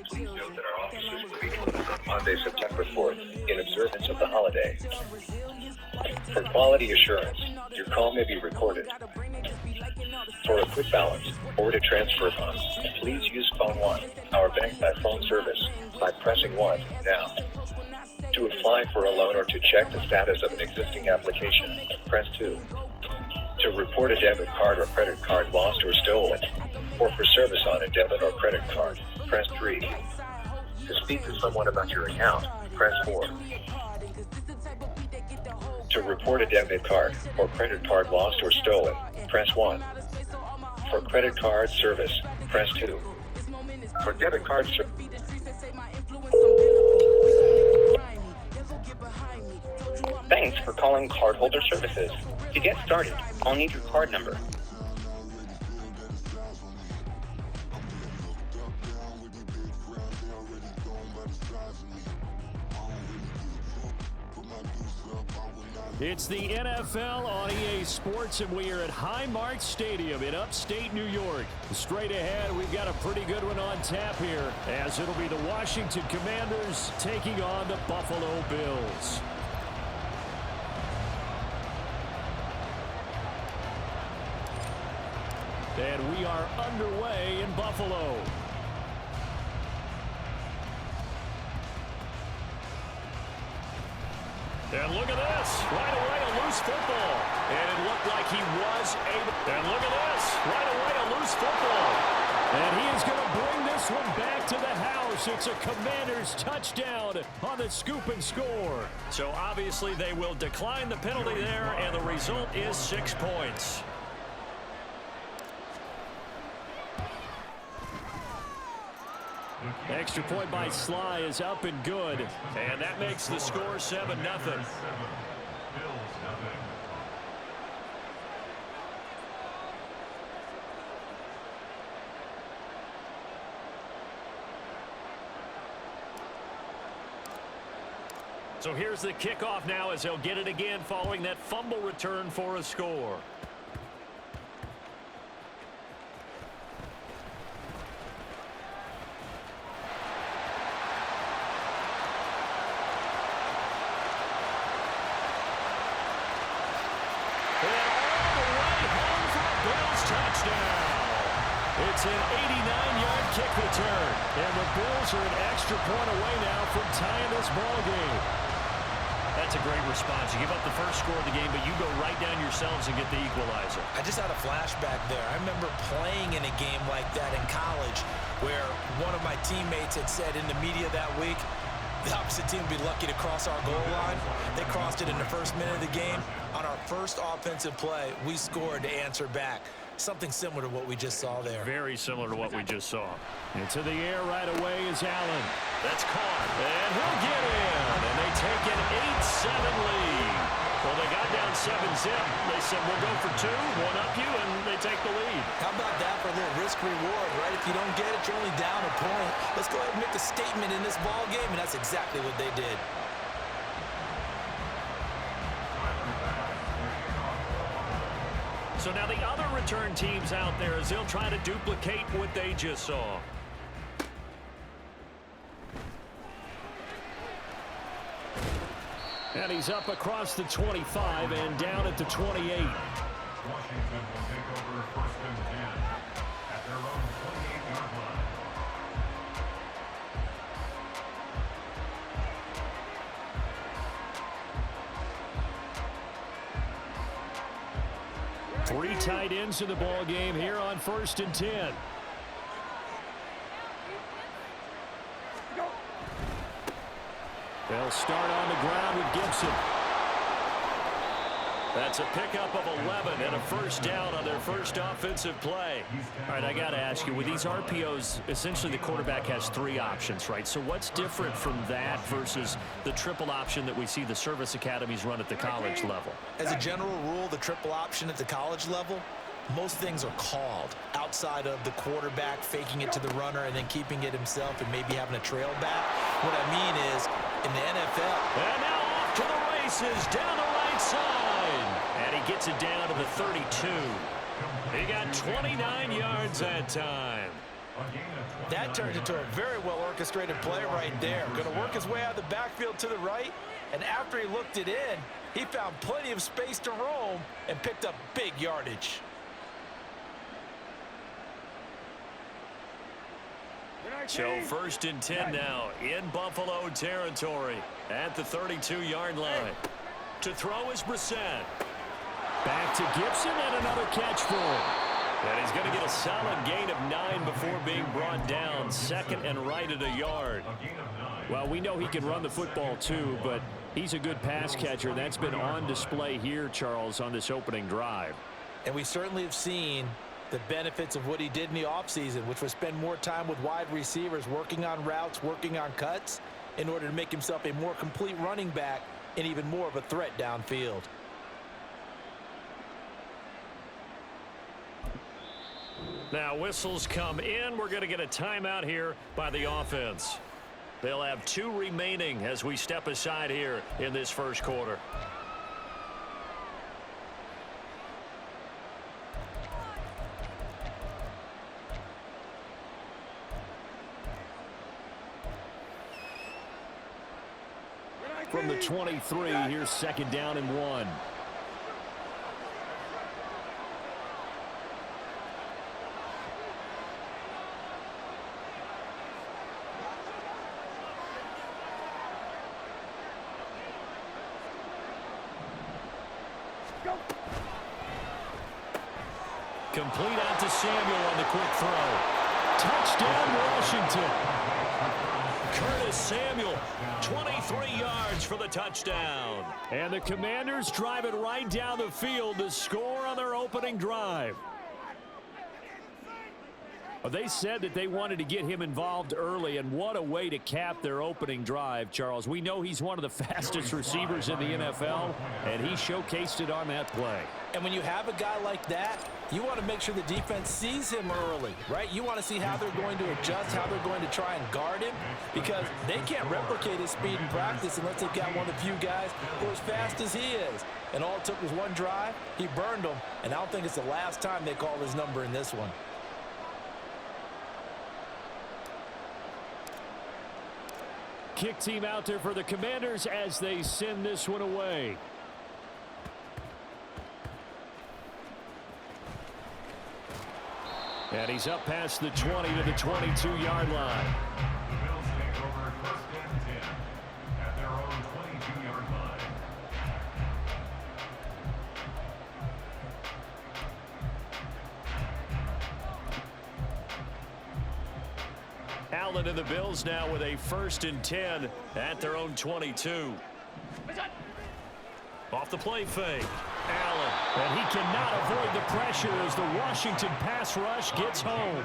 Please note that our offices will be closed on Monday, September 4th, in observance of the holiday. For quality assurance, your call may be recorded. For a quick balance or to transfer funds, please use phone 1, our bank by phone service, by pressing 1 now. To apply for a loan or to check the status of an existing application, press 2. To report a debit card or credit card lost or stolen, or for service on a debit or credit card, press 3. To speak to someone about your account, press 4. To report a debit card or credit card lost or stolen, press 1. For credit card service, press 2. For debit card service, Thanks for calling Cardholder Services. To get started, I'll need your card number. It's the NFL on EA Sports, and we are at Highmark Stadium in upstate New York. Straight ahead, we've got a pretty good one on tap here, as it'll be the Washington Commanders taking on the Buffalo Bills. And we are underway in Buffalo. And look at this. Right away, a loose football. And it looked like he was able. And look at this. Right away, a loose football. And he is going to bring this one back to the house. It's a Commanders touchdown on the scoop and score. So obviously they will decline the penalty there, and the result is 6 points. Extra point by Sly is up and good. And that makes the score 7-0. So here's the kickoff now as they'll get it again following that fumble return for a score. It's an 89-yard kick return. And the Bills are an extra point away now from tying this ball game. That's a great response. You give up the first score of the game, but you go right down yourselves and get the equalizer. I just had a flashback there. I remember playing in a game like that in college where one of my teammates had said in the media that week, the opposite team would be lucky to cross our goal line. They crossed it in the first minute of the game. On our first offensive play, we scored to answer back. Something similar to what we just saw there. Very similar to what we just saw. Into the air right away is Allen. That's caught. And he'll get in. And they take an 8-7 lead. Well, they got down 7-zip. They said, we'll go for 2, one up you, and they take the lead. How about that for a little risk-reward, right? If you don't get it, you're only down a point. Let's go ahead and make a statement in this ball game, and that's exactly what they did. So now the other return teams out there as they'll try to duplicate what they just saw. And he's up across the 25 and down at the 28. Washington will take over 1st and 10 at their own 28-yard line. Three tight ends in the ball game here on 1st and 10. They'll start on the ground with Gibson. That's a pickup of 11 and a first down on their first offensive play. All right, I got to ask you, with these RPOs, essentially the quarterback has 3 options, right? So what's different from that versus the triple option that we see the service academies run at the college level? As a general rule, the triple option at the college level, most things are called outside of the quarterback faking it to the runner and then keeping it himself and maybe having a trail back. What I mean is, in the NFL. And now off to the races down the right side. And he gets it down to the 32. He got 29 yards that time. That turned into a very well-orchestrated play right there. Going to work his way out of the backfield to the right, and after he looked it in, he found plenty of space to roam and picked up big yardage. So 1st and 10 now in Buffalo territory at the 32-yard line. To throw is Brissett. Back to Gibson and another catch for him. And he's going to get a solid gain of 9 before being brought down. 2nd and right at a yard. Well, we know he can run the football too, but he's a good pass catcher. That's been on display here, Charles, on this opening drive. And we certainly have seen the benefits of what he did in the offseason, which was spend more time with wide receivers, working on routes, working on cuts, in order to make himself a more complete running back and even more of a threat downfield. Now whistles come in. We're going to get a timeout here by the offense. They'll have 2 remaining as we step aside here in this first quarter. From the 23, here's 2nd down and 1. Complete out to Samuel on the quick throw. Touchdown, Washington. Curtis Samuel, 23 yards for the touchdown. And the Commanders drive it right down the field to score on their opening drive. They said that they wanted to get him involved early, and what a way to cap their opening drive, Charles. We know he's one of the fastest receivers in the NFL, and he showcased it on that play. And when you have a guy like that, you want to make sure the defense sees him early, right? You want to see how they're going to adjust, how they're going to try and guard him, because they can't replicate his speed in practice unless they've got one of the few guys who are as fast as he is. And all it took was one drive. He burned them, and I don't think it's the last time they call his number in this one. Kick team out there for the Commanders as they send this one away. And he's up past the 20 to the 22-yard line. The Bills take over 1st and 10 at their own 22-yard line. Allen and the Bills now with a 1st and 10 at their own 22. Off the play fake. Allen. And he cannot avoid the pressure as the Washington pass rush gets home.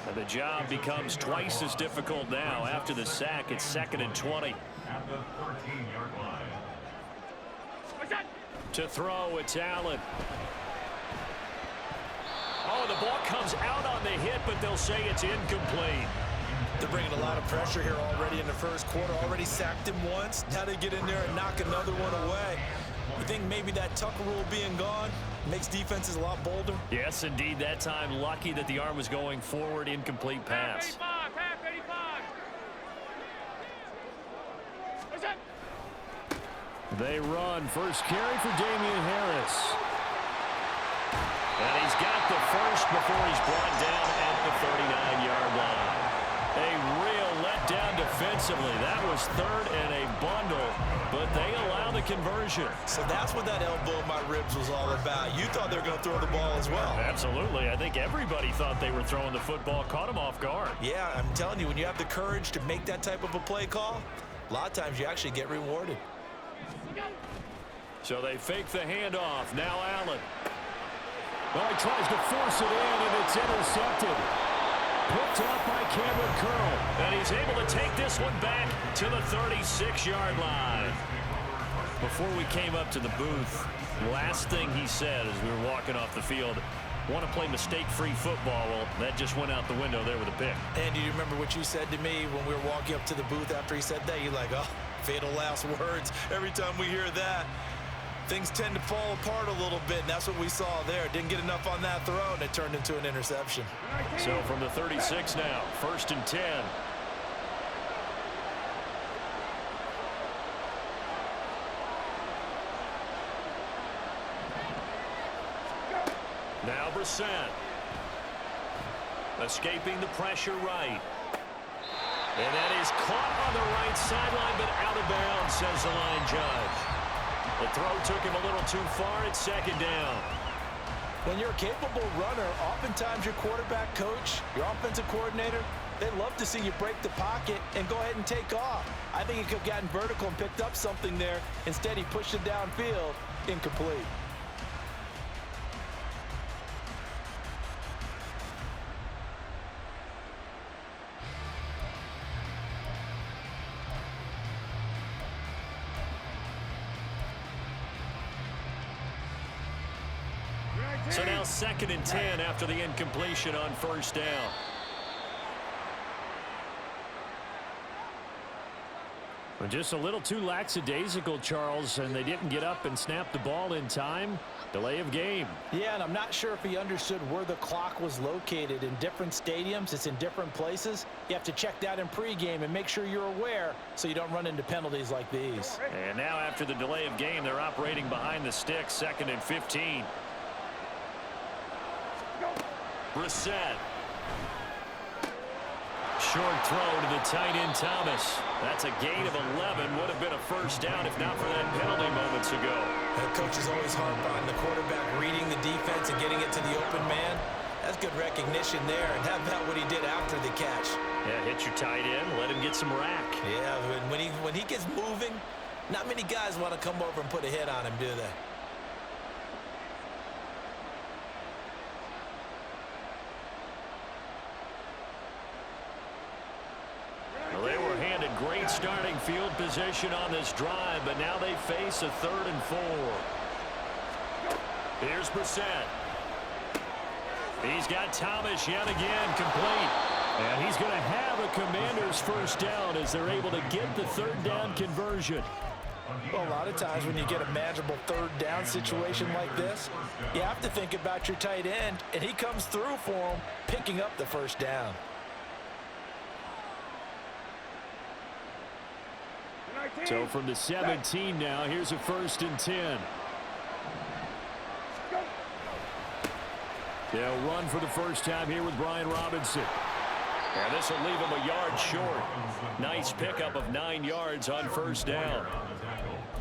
And the job becomes twice as difficult now. After the sack, it's 2nd and 20. At the 13-yard line. To throw, it's Allen. Oh, the ball comes out on the hit, but they'll say it's incomplete. They're bringing a lot of pressure here already in the first quarter. Already sacked him once. Now they get in there and knock another one away. You think maybe that Tucker rule being gone makes defenses a lot bolder? Yes, indeed. That time, lucky that the arm was going forward. Incomplete pass. They run. First carry for Damian Harris. And he's got the first before he's brought down at the 39-yard line. A real letdown defensively. That was 3rd and a bundle, but they allow the conversion. So that's what that elbow in my ribs was all about. You thought they were going to throw the ball as well. Absolutely. I think everybody thought they were throwing the football, caught him off guard. Yeah, I'm telling you, when you have the courage to make that type of a play call, a lot of times you actually get rewarded. So they fake the handoff. Now Allen. Well, he tries to force it in, and it's intercepted. Picked up by Cameron Curl. And he's able to take this one back to the 36-yard line. Before we came up to the booth, last thing he said as we were walking off the field, want to play mistake-free football. Well, that just went out the window there with a pick. And do you remember what you said to me when we were walking up to the booth after he said that? You're like, oh, fatal last words. Every time we hear that, things tend to fall apart a little bit, and that's what we saw there. Didn't get enough on that throw, and it turned into an interception. So from the 36 now, 1st and 10. Now Brissett. Escaping the pressure right. And that is caught on the right sideline, but out of bounds, says the line judge. The throw took him a little too far. It's 2nd down. When you're a capable runner, oftentimes your quarterback coach, your offensive coordinator, they love to see you break the pocket and go ahead and take off. I think he could have gotten vertical and picked up something there. Instead, he pushed it downfield, incomplete. So now 2nd and 10 after the incompletion on 1st down. Well, just a little too lackadaisical, Charles, and they didn't get up and snap the ball in time. Delay of game. Yeah, and I'm not sure if he understood where the clock was located. In different stadiums, it's in different places. You have to check that in pregame and make sure you're aware so you don't run into penalties like these. And now after the delay of game, they're operating behind the sticks, 2nd and 15. Brissett. Short throw to the tight end Thomas. That's a gain of 11. Would have been a 1st down if not for that penalty moments ago. The coach is always harp on the quarterback reading the defense and getting it to the open man. That's good recognition there, and how about what he did after the catch? Yeah, hit your tight end, let him get some rack. Yeah, when he gets moving, not many guys want to come over and put a hit on him, do they? Well, they were handed great starting field position on this drive, but now they face a 3rd and 4. Here's Brissett. He's got Thomas yet again complete. And he's going to have a Commanders 1st down as they're able to get the 3rd down conversion. Well, a lot of times when you get a manageable 3rd down situation like this, you have to think about your tight end, and he comes through for him, picking up the 1st down. So from the 17 now, here's a 1st and 10. They'll run for the first time here with Brian Robinson. And this will leave him a yard short. Nice pickup of 9 yards on 1st down.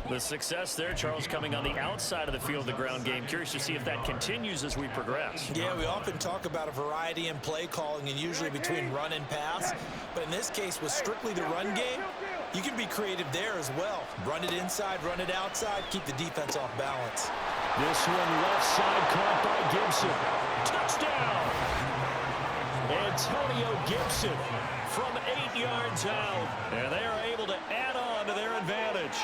The success there, Charles, coming on the outside of the field, the ground game. Curious to see if that continues as we progress. Yeah, we often talk about a variety in play calling and usually between run and pass. But in this case, with strictly the run game, you can be creative there as well. Run it inside, run it outside, keep the defense off balance. This one left side caught by Gibson. Touchdown! Antonio Gibson from 8 yards out. And they are able to add on to their advantage.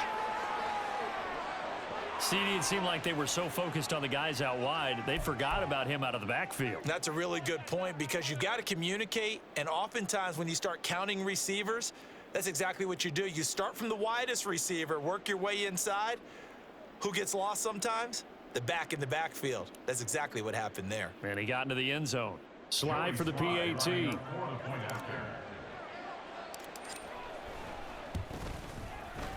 CD, it seemed like they were so focused on the guys out wide, they forgot about him out of the backfield. That's a really good point because you've got to communicate, and oftentimes when you start counting receivers, that's exactly what you do. You start from the widest receiver, work your way inside. Who gets lost sometimes? The back in the backfield. That's exactly what happened there. And he got into the end zone. Slide for the PAT.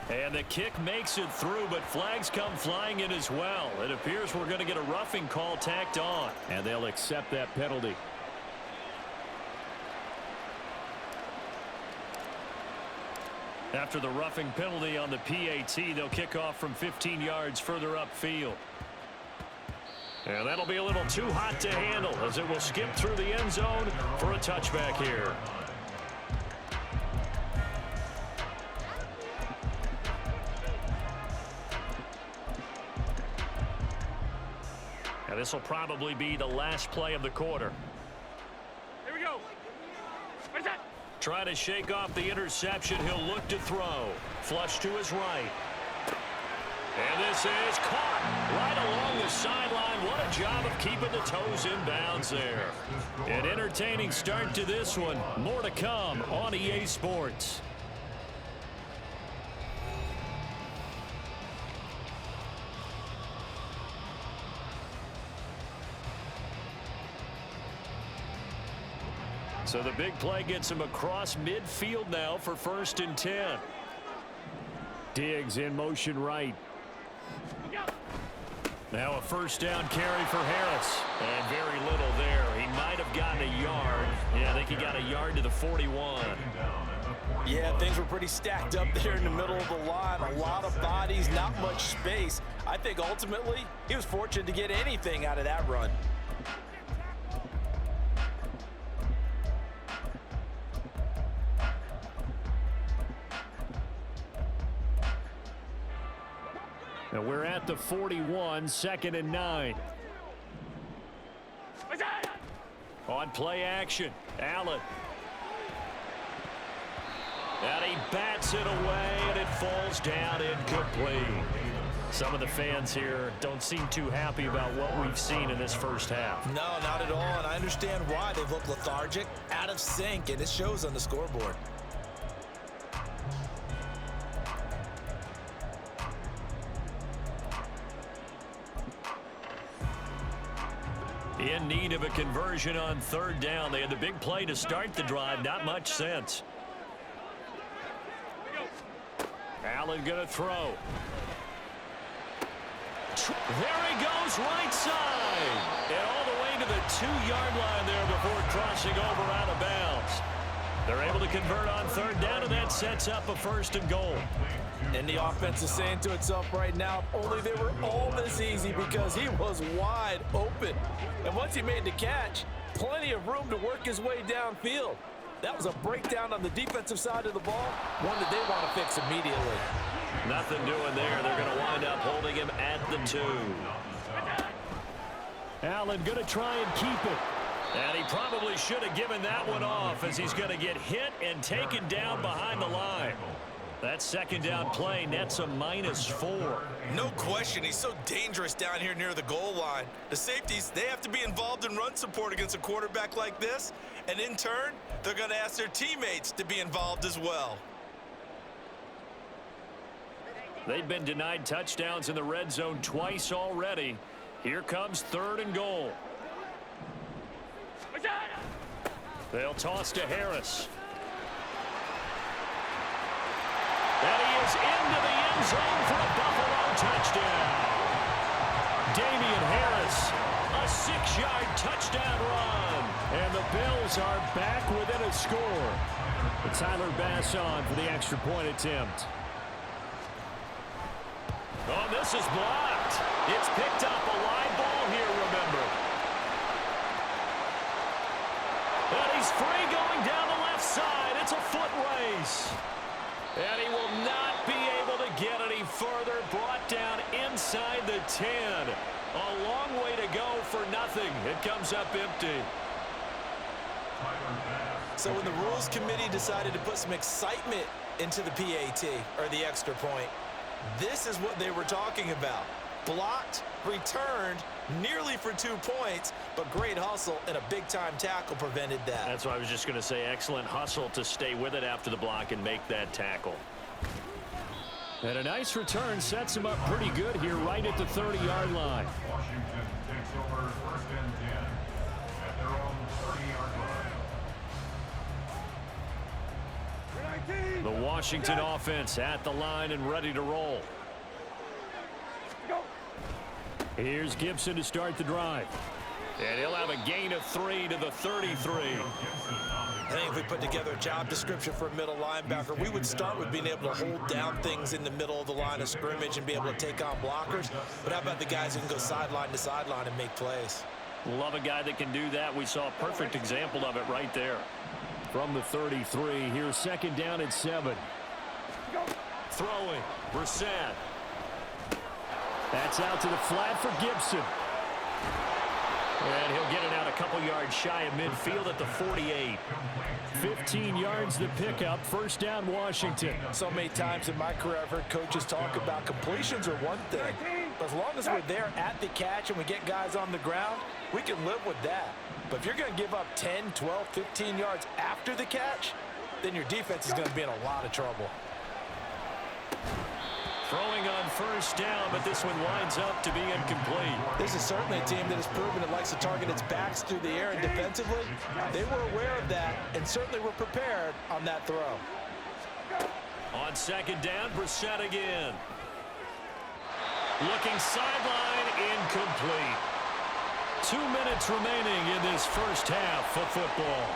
And the kick makes it through, but flags come flying in as well. It appears we're going to get a roughing call tacked on, and they'll accept that penalty. After the roughing penalty on the PAT, they'll kick off from 15 yards further upfield. And that'll be a little too hot to handle as it will skip through the end zone for a touchback here. And this will probably be the last play of the quarter. Here we go. What is that? Trying to shake off the interception. He'll look to throw. Flush to his right. And this is caught right along the sideline. What a job of keeping the toes in bounds there. An entertaining start to this one. More to come on EA Sports. So the big play gets him across midfield now for 1st and 10. Diggs in motion right. Now a 1st down carry for Harris. And very little there. He might have gotten a yard. Yeah, I think he got a yard to the 41. Yeah, things were pretty stacked up there in the middle of the line. A lot of bodies, not much space. I think ultimately he was fortunate to get anything out of that run. And we're at the 41, 2nd and 9. On play action, Allen. And he bats it away, and it falls down incomplete. Some of the fans here don't seem too happy about what we've seen in this first half. No, not at all, and I understand why. They look lethargic, out of sync, and it shows on the scoreboard. In need of a conversion on 3rd down. They had the big play to start the drive. Not much sense. Allen going to throw. There he goes, right side. And all the way to the 2-yard line there before crossing over out of bounds. They're able to convert on 3rd down, and that sets up a 1st and goal. And the offense is saying to itself right now, only they were all this easy because he was wide open. And once he made the catch, plenty of room to work his way downfield. That was a breakdown on the defensive side of the ball, one that they want to fix immediately. Nothing doing there. They're going to wind up holding him at the 2. Allen going to try and keep it. And he probably should have given that one off as he's going to get hit and taken down behind the line. That 2nd down play nets a -4. No question, he's so dangerous down here near the goal line. The safeties, they have to be involved in run support against a quarterback like this. And in turn, they're going to ask their teammates to be involved as well. They've been denied touchdowns in the red zone twice already. Here comes 3rd and goal. They'll toss to Harris. And he is into the end zone for a Buffalo touchdown. Damian Harris, a 6-yard touchdown run. And the Bills are back within a score. But Tyler Bass on for the extra point attempt. Oh, this is blocked. It's picked up, a live ball here, remember. And he's free going down the left side. It's a foot race. And he will not be able to get any further. Brought down inside the 10. A long way to go for nothing. It comes up empty. So when the rules committee decided to put some excitement into the PAT, or the extra point, this is what they were talking about. Blocked, returned, nearly for 2 points, but great hustle and a big-time tackle prevented that. That's what I was just going to say. Excellent hustle to stay with it after the block and make that tackle. And a nice return sets him up pretty good here right at the 30-yard line. Washington takes over 1st and 10 at their own 30-yard line. The Washington offense at the line and ready to roll. Here's Gibson to start the drive. And he'll have a gain of 3 to the 33. I think if we put together a job description for a middle linebacker, we would start with being able to hold down things in the middle of the line of scrimmage and be able to take on blockers. But how about the guys who can go sideline to sideline and make plays? Love a guy that can do that. We saw a perfect example of it right there. From the 33, here's 2nd down and 7. Throwing, Brissett. That's out to the flat for Gibson. And he'll get it out a couple yards shy of midfield at the 48. 15 yards the pickup. 1st down, Washington. So many times in my career, I've heard coaches talk about completions are one thing. But as long as we're there at the catch and we get guys on the ground, we can live with that. But if you're going to give up 10, 12, 15 yards after the catch, then your defense is going to be in a lot of trouble. Throwing on first down, but this one winds up to be incomplete. This is certainly a team that has proven it likes to target its backs through the air, and defensively, they were aware of that and certainly were prepared on that throw. On second down, Brissett again. Looking sideline, incomplete. 2 minutes remaining in this first half of football.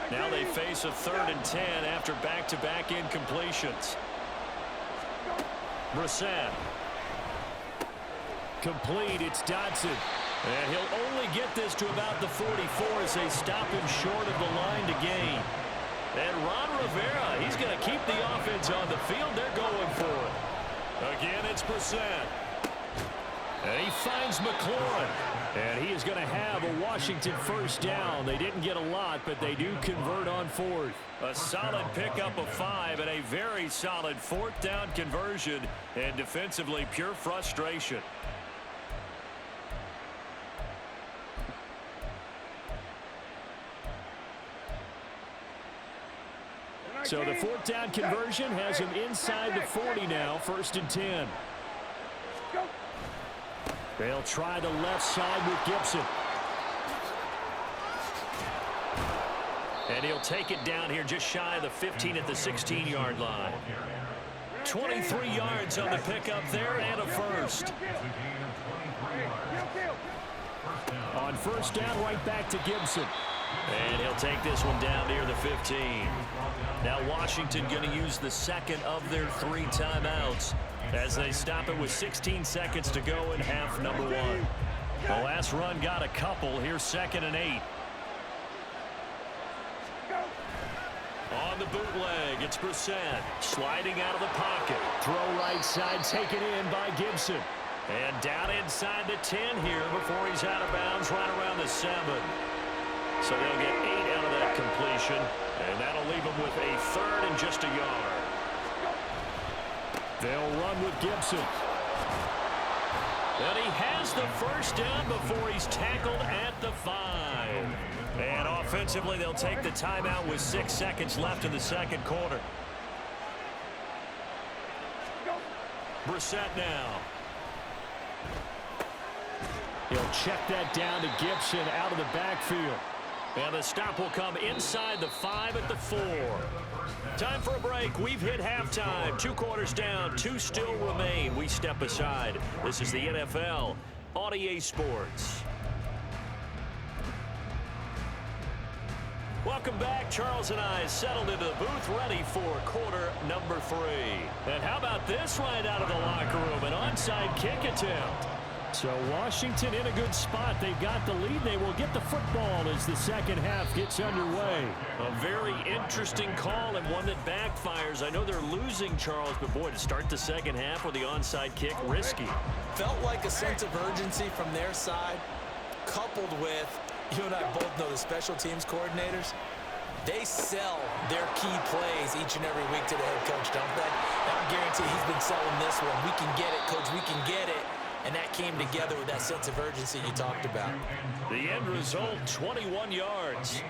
Now they face a 3rd and 10 after back-to-back incompletions. Brissett. Complete, it's Dotson. And he'll only get this to about the 44 as they stop him short of the line to gain. And Ron Rivera, he's going to keep the offense on the field. They're going for it. Again, it's Brissett. And he finds McLaurin. And he is going to have a Washington first down. They didn't get a lot, but they do convert on 4th. A solid pickup of 5 and a very solid 4th down conversion. And defensively, pure frustration. So the 4th down conversion has him inside the 40 now, 1st and 10. They'll try the left side with Gibson. And he'll take it down here just shy of the 15 at the 16-yard line. 23 yards on the pickup there and a first. On first down, right back to Gibson. And he'll take this one down near the 15. Now Washington going to use the second of their 3 timeouts as they stop it with 16 seconds to go in half number 1. The last run got a couple. Here's 2nd and 8. On the bootleg, it's Brissett sliding out of the pocket. Throw right side taken in by Gibson. And down inside the 10 here before he's out of bounds right around the 7. So they'll get 8 out of that completion, and that'll leave them with a 3rd and just a yard. They'll run with Gibson. And he has the first down before he's tackled at the 5. And offensively, they'll take the timeout with 6 seconds left in the second quarter. Brissett now. He'll check that down to Gibson out of the backfield. And the stop will come inside the 5 at the 4. Time for a break. We've hit halftime. 2 quarters down. 2 still remain. We step aside. This is the NFL on EA Sports. Welcome back. Charles and I settled into the booth ready for quarter number 3. And how about this right out of the locker room? An onside kick attempt. So Washington in a good spot. They've got the lead. They will get the football as the second half gets underway. A very interesting call and one that backfires. I know they're losing, Charles, but boy, to start the second half with the onside kick, risky. Felt like a sense of urgency from their side, coupled with, you and I both know the special teams coordinators. They sell their key plays each and every week to the head coach, don't they? And I guarantee he's been selling this one. We can get it, coach. We can get it. And that came together with that sense of urgency you talked about. The end result, 21 yards.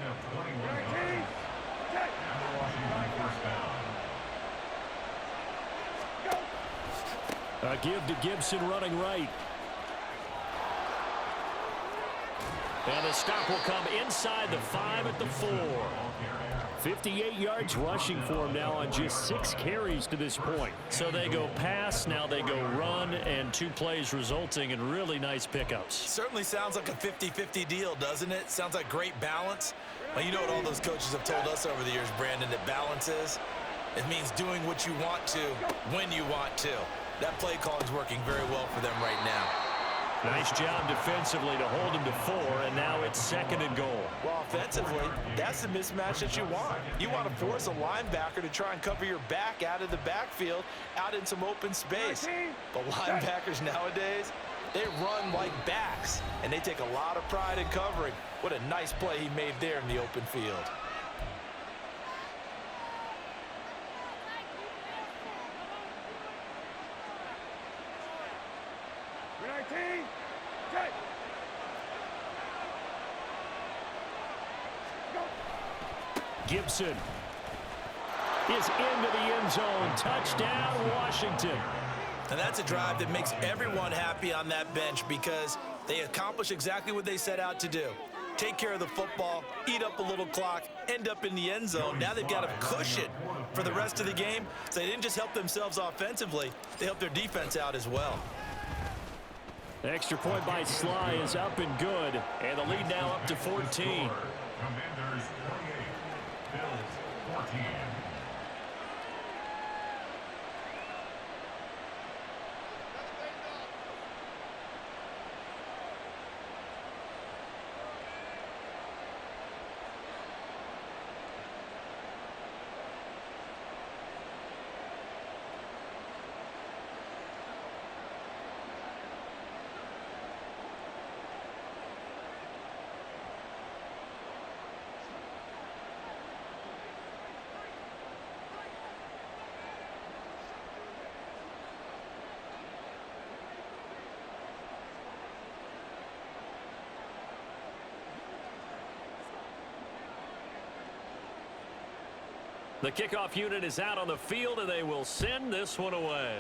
A give to Gibson running right. And the stop will come inside the 5 at the 4. 58 yards rushing for him now on just 6 carries to this point. So they go pass, now they go run, and 2 plays resulting in really nice pickups. Certainly sounds like a 50-50 deal, doesn't it? Sounds like great balance. Well, you know what all those coaches have told us over the years, Brandon, that balance is? It means doing what you want to when you want to. That play calling is working very well for them right now. Nice job defensively to hold him to 4, and now it's 2nd and goal. Well, offensively, that's the mismatch that you want. You want to force a linebacker to try and cover your back out of the backfield, out in some open space. But linebackers nowadays, they run like backs, and they take a lot of pride in covering. What a nice play he made there in the open field. Gibson. is into the end zone. Touchdown, Washington. And that's a drive that makes everyone happy on that bench because they accomplish exactly what they set out to do. Take care of the football, eat up a little clock, end up in the end zone. Now they've got a cushion for the rest of the game. So they didn't just help themselves offensively, they helped their defense out as well. The extra point by Sly is up and good, and the lead now up to 14. Commanders 28, Bills 14. The kickoff unit is out on the field, and they will send this one away.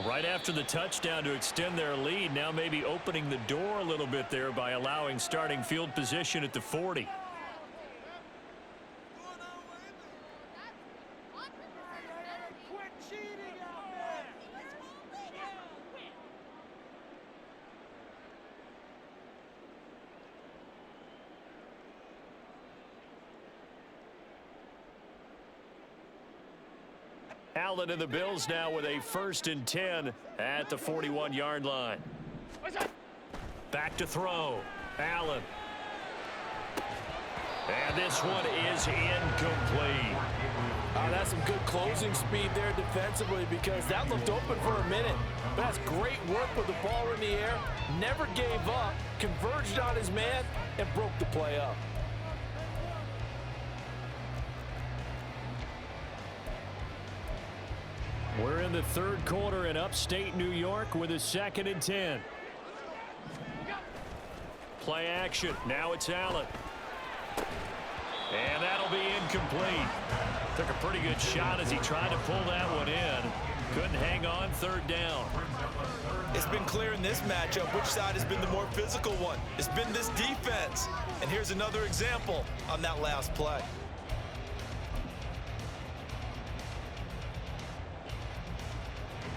Right after the touchdown to extend their lead, now maybe opening the door a little bit there by allowing starting field position at the 40. Allen and the Bills now with a 1st and 10 at the 41-yard line. Back to throw. Allen. And this one is incomplete. That's some good closing speed there defensively because that looked open for a minute. But that's great work with the ball in the air. Never gave up, converged on his man, and broke the play up. We're in the 3rd quarter in upstate New York with a 2nd and 10. Play action. Now it's Allen. And that'll be incomplete. Took a pretty good shot as he tried to pull that one in. Couldn't hang on 3rd down. It's been clear in this matchup which side has been the more physical one. It's been this defense. And here's another example on that last play.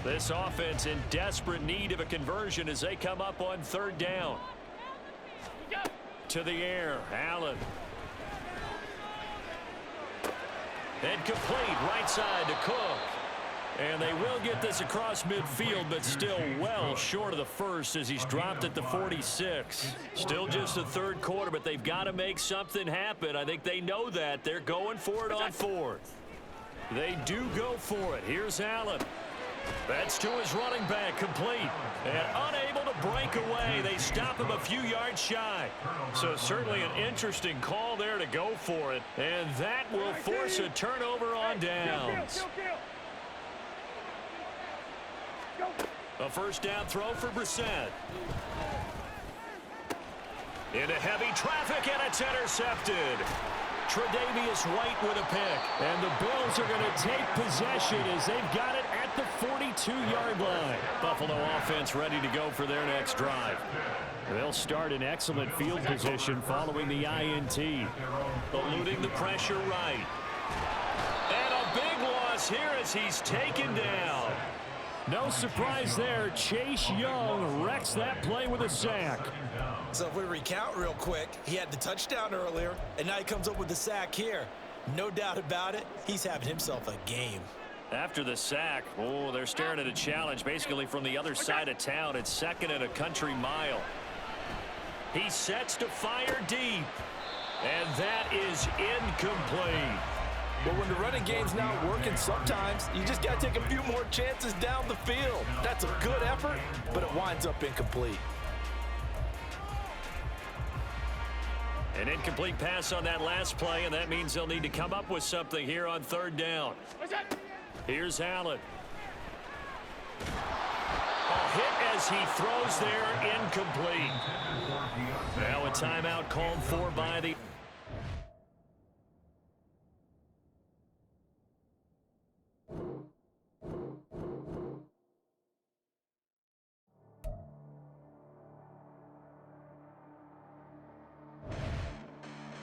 This offense in desperate need of a conversion as they come up on 3rd down. To the air, Allen. Incomplete, right side to Cook. And they will get this across midfield, but still well short of the first as he's dropped at the 46. Still just the 3rd quarter, but they've got to make something happen. I think they know that. They're going for it on 4th. They do go for it. Here's Allen. That's to his running back, complete. And unable to break away. They stop him a few yards shy. So certainly an interesting call there to go for it. And that will force a turnover on downs. A 1st down throw for Brissett. Into heavy traffic, and it's intercepted. Tre'Davious White with a pick. And the Bills are going to take possession as they've got it at the 42-yard line. Buffalo offense ready to go for their next drive. They'll start in excellent field position following the INT. Eluding the pressure right. And a big loss here as he's taken down. No surprise there. Chase Young wrecks that play with a sack. So if we recount real quick, he had the touchdown earlier, and now he comes up with the sack here. No doubt about it, he's having himself a game. After the sack, they're staring at a challenge basically from the other side of town. It's 2nd and a country mile. He sets to fire deep, and that is incomplete. But when the running game's not working, sometimes you just got to take a few more chances down the field. That's a good effort, but it winds up incomplete. An incomplete pass on that last play, and that means they'll need to come up with something here on 3rd down. Here's Allen. A hit as he throws there, incomplete. Now a timeout called for by the